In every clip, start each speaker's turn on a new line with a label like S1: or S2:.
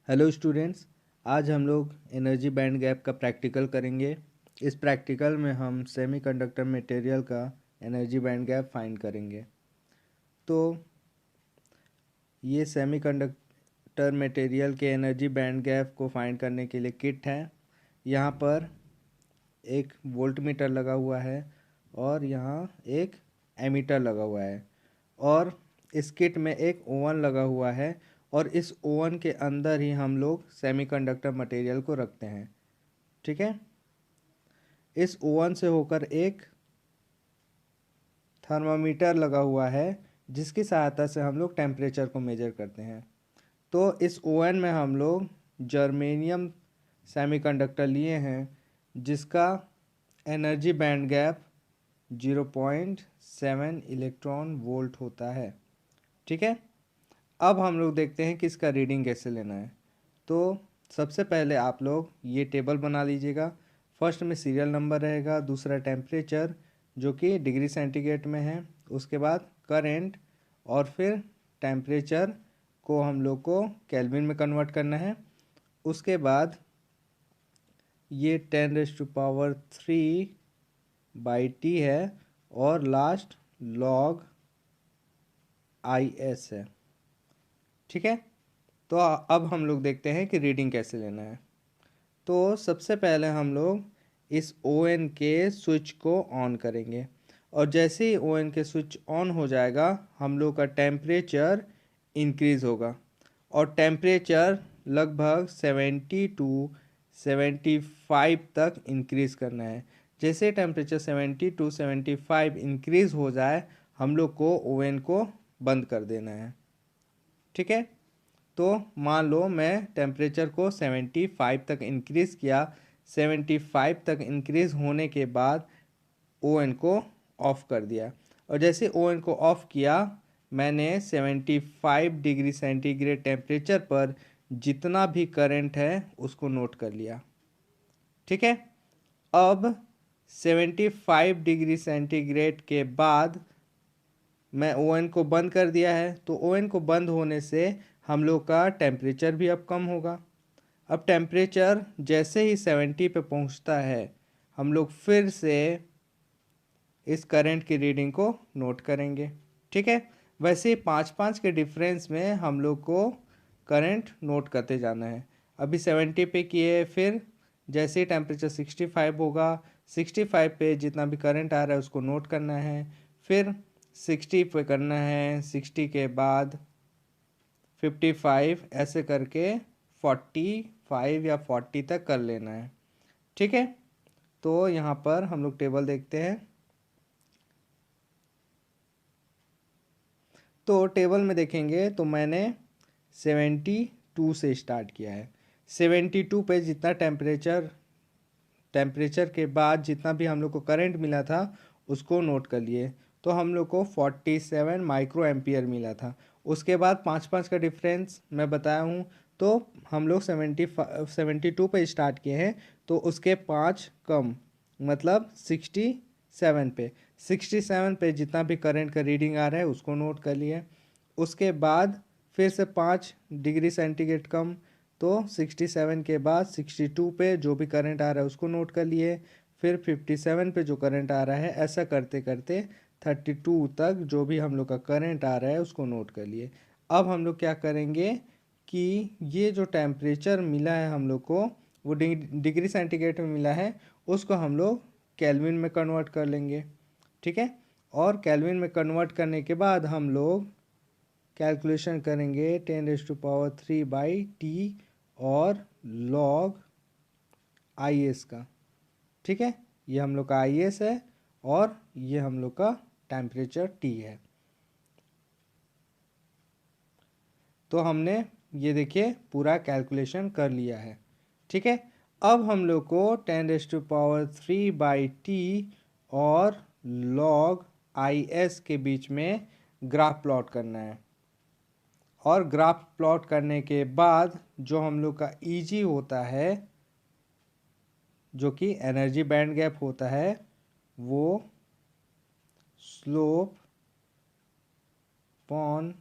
S1: Hello students, आज हम लोग एनर्जी बैंड गैप का प्रैक्टिकल करेंगे। इस प्रैक्टिकल में हम सेमीकंडक्टर मटेरियल का एनर्जी बैंड गैप फाइंड करेंगे। तो ये सेमीकंडक्टर मटेरियल के एनर्जी बैंड गैप को फाइंड करने के लिए किट है। यहाँ पर एक वोल्टमीटर लगा हुआ है और यहाँ एक एमीटर लगा हुआ है और इस किट में एक ओवन लगा हुआ है और इस ओवन के अंदर ही हम लोग सेमीकंडक्टर मटेरियल को रखते हैं। ठीक है, इस ओवन से होकर एक थर्मामीटर लगा हुआ है जिसकी सहायता से हम लोग टेम्परेचर को मेजर करते हैं। तो इस ओवन में हम लोग जर्मेनियम सेमीकंडक्टर लिए हैं जिसका energy band gap 0.7 electron volt होता है। ठीक है, अब हम लोग देखते हैं कि इसका रीडिंग कैसे लेना है। तो सबसे पहले आप लोग ये टेबल बना लीजिएगा। फर्स्ट में सीरियल नंबर रहेगा, दूसरा टेम्परेचर जो कि डिग्री सेंटीग्रेड में है, उसके बाद करेंट और फिर टेम्परेचर को हम लोग को केल्विन में कन्वर्ट करना है। उसके बाद ये 10⁻³ है और लास्ट log IS है। ठीक है, तो अब हम लोग देखते हैं कि रीडिंग कैसे लेना है। तो सबसे पहले हम लोग इस ओवन के स्विच को ऑन करेंगे और जैसे ही ओवन के स्विच ऑन हो जाएगा हम लोग का टेम्परेचर इंक्रीज़ होगा और टेम्परेचर लगभग 70 टू 75 तक इंक्रीज़ करना है। जैसे टेम्परेचर 70 टू 75 इंक्रीज़ हो जाए हम लोग को ओवन को बंद कर देना है। ठीक है, तो मान लो मैं टेम्परेचर को 75 तक इंक्रीज़ किया। 75 तक इंक्रीज़ होने के बाद ओवन को ऑफ़ कर दिया और जैसे ओवन को ऑफ़ किया मैंने 75 डिग्री सेंटीग्रेड टेम्परेचर पर जितना भी करंट है उसको नोट कर लिया। ठीक है, अब 75 डिग्री सेंटीग्रेड के बाद मैं ओवन को बंद कर दिया है। तो ओवन को बंद होने से हम लोग का टेम्परेचर भी अब कम होगा। अब टेम्परेचर जैसे ही 70 पे पहुंचता है हम लोग फिर से इस करंट की रीडिंग को नोट करेंगे। ठीक है, वैसे ही 5-5 के डिफरेंस में हम लोग को करंट नोट करते जाना है। अभी 70 पे किए, फिर जैसे ही टेम्परेचर 65 होगा 65 पे जितना भी करंट आ रहा है उसको नोट करना है, फिर 60 पे करना है, 60 के बाद 55, ऐसे करके 45 या 40 तक कर लेना है। ठीक है, तो यहाँ पर हम लोग टेबल देखते हैं। तो टेबल में देखेंगे तो मैंने 72 से स्टार्ट किया है। 72 पे जितना टेम्परेचर के बाद जितना भी हम लोग को करंट मिला था उसको नोट कर लिए। तो हम लोग को 47 माइक्रो एम्पियर मिला था। उसके बाद 5-5 का डिफरेंस मैं बताया हूँ। तो हम लोग 72 पे स्टार्ट किए हैं तो उसके 5 कम मतलब 67 पे जितना भी करंट का रीडिंग आ रहा है उसको नोट कर लिए। उसके बाद फिर से 5 डिग्री सेंटीग्रेड कम, तो 67 के बाद 62 पे जो भी करंट आ रहा है उसको नोट कर लिए। फिर 57 पे जो करंट आ रहा है, ऐसा करते करते 32 तक जो भी हम लोग का करंट आ रहा है उसको नोट कर लिए। अब हम लोग क्या करेंगे कि ये जो टेम्परेचर मिला है हम लोग को वो डिग्री सेंटीग्रेड में मिला है, उसको हम लोग केल्विन में कन्वर्ट कर लेंगे। ठीक है, और केल्विन में कन्वर्ट करने के बाद हम लोग कैलकुलेशन करेंगे 10⁻³ और log IS का। ठीक है, ये हम लोग का IS है और ये हम लोग का टेम्परेचर T है। तो हमने ये देखिए पूरा कैलकुलेशन कर लिया है। ठीक है, अब हम लोग को 10⁻³ और log IS के बीच में ग्राफ प्लॉट करना है और ग्राफ प्लॉट करने के बाद जो हम लोग का EG होता है जो कि एनर्जी बैंड गैप होता है वो स्लोप पॉन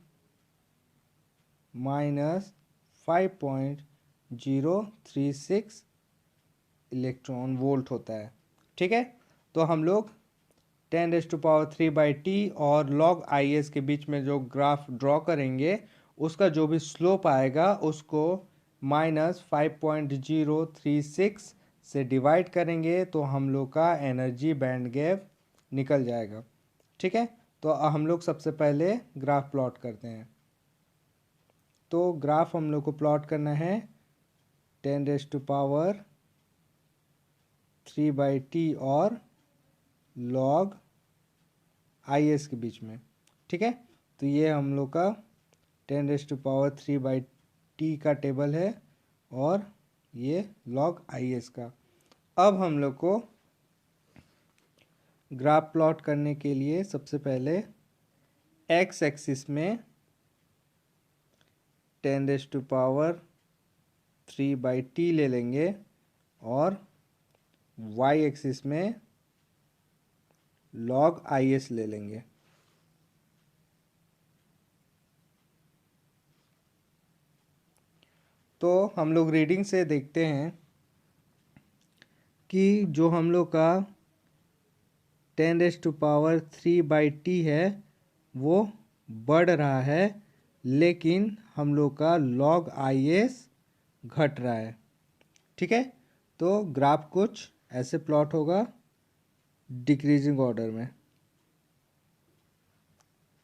S1: -5.0 036 इलेक्ट्रॉन वोल्ट होता है। ठीक है, तो हम लोग 10⁻³ और log IS के बीच में जो ग्राफ ड्रॉ करेंगे उसका जो भी स्लोप आएगा उसको -5.036 से डिवाइड करेंगे तो हम लोग का एनर्जी बैंड गैप निकल जाएगा। ठीक है, तो हम लोग सबसे पहले ग्राफ प्लॉट करते हैं। तो ग्राफ हम लोग को प्लॉट करना है 10⁻³ और log IS के बीच में। ठीक है, तो ये हम लोग का 10⁻³ का टेबल है और ये log IS का। अब हम लोग को ग्राफ प्लॉट करने के लिए सबसे पहले एक्स एक्सिस में 10⁻³ ले लेंगे और वाई एक्सिस में log IS ले लेंगे। तो हम लोग रीडिंग से देखते हैं कि जो हम लोग का 10⁻³ है वो बढ़ रहा है, लेकिन हम लोग का log IS घट रहा है। ठीक है, तो ग्राफ कुछ ऐसे प्लॉट होगा डिक्रीजिंग ऑर्डर में।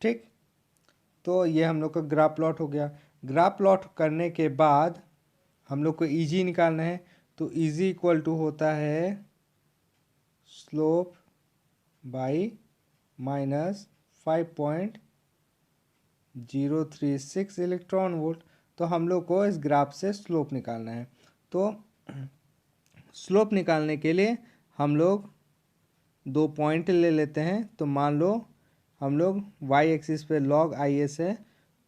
S1: ठीक, तो ये हम लोग का ग्राफ प्लॉट हो गया। ग्राफ प्लॉट करने के बाद हम लोग को ईजी निकालना है, तो ईजी इक्वल टू होता है स्लोप बाई -5.036 इलेक्ट्रॉन वोल्ट। तो हम लोग को इस ग्राफ से स्लोप निकालना है। तो स्लोप निकालने के लिए हम लोग 2 पॉइंट ले लेते हैं। तो मान लो हम लोग वाई एक्सिस पे log IS है,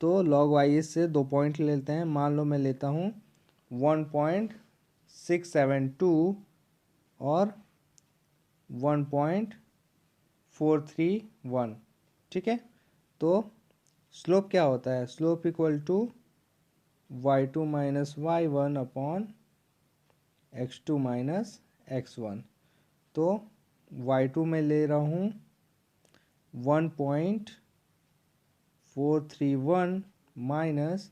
S1: तो log IS से 2 पॉइंट लेते हैं। मान लो मैं लेता हूँ 1.672 और 1.431। ठीक है, तो स्लोप क्या होता है? स्लोप इक्वल टू y2 माइनस y1 upon x2 minus x1। तो y2 में ले रहा हूँ 1.431 माइनस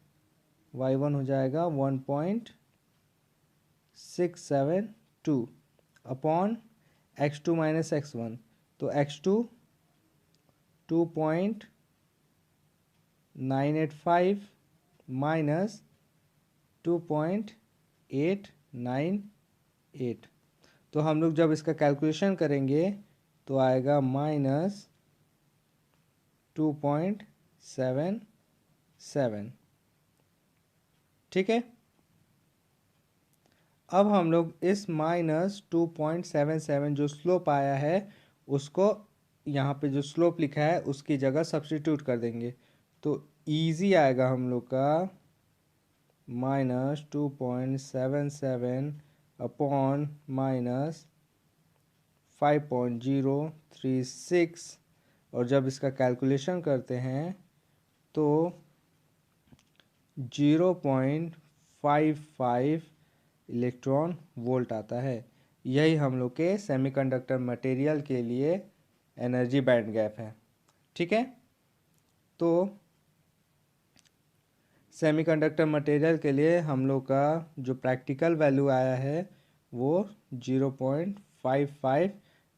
S1: y1 हो जाएगा 1.672 अपॉन x2 माइनस x1। तो x2 2.985 माइनस 2.898। तो हम लोग जब इसका कैलकुलेशन करेंगे तो आएगा -2.77। ठीक है, अब हम लोग इस -2.77 जो स्लोप आया है उसको यहाँ पे जो स्लोप लिखा है उसकी जगह सब्स्टिट्यूट कर देंगे। तो इजी आएगा हम लोग का -2.77 अपॉन -5.036। और जब इसका कैलकुलेशन करते हैं तो 0.55 इलेक्ट्रॉन वोल्ट आता है। यही हम लोग के सेमीकंडक्टर मटेरियल के लिए एनर्जी बैंड गैप है। ठीक है, तो सेमीकंडक्टर मटेरियल के लिए हम लोग का जो प्रैक्टिकल वैल्यू आया है वो 0.55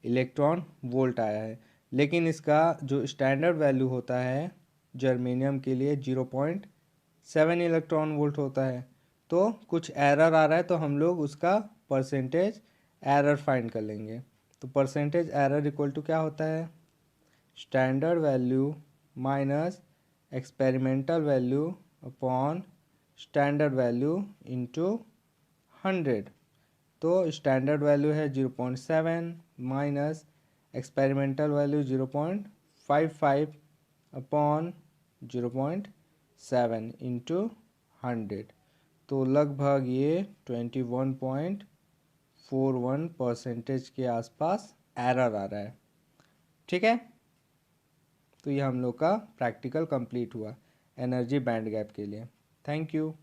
S1: इलेक्ट्रॉन वोल्ट आया है, लेकिन इसका जो स्टैंडर्ड वैल्यू होता है जर्मेनियम के लिए 0.7 इलेक्ट्रॉन वोल्ट होता है। तो कुछ एरर आ रहा है तो हम लोग उसका परसेंटेज एरर फाइंड कर लेंगे। तो परसेंटेज एरर इक्वल टू क्या होता है? Standard value minus experimental value upon standard value into 100। तो स्टैंडर्ड वैल्यू है 0.7 minus experimental value 0.55 upon 0.7 into 100। तो लगभग ये 21.41% के आसपास एरर आ रहा है। ठीक है, तो ये हम लोग का प्रैक्टिकल कंप्लीट हुआ एनर्जी बैंड गैप के लिए। Thank you.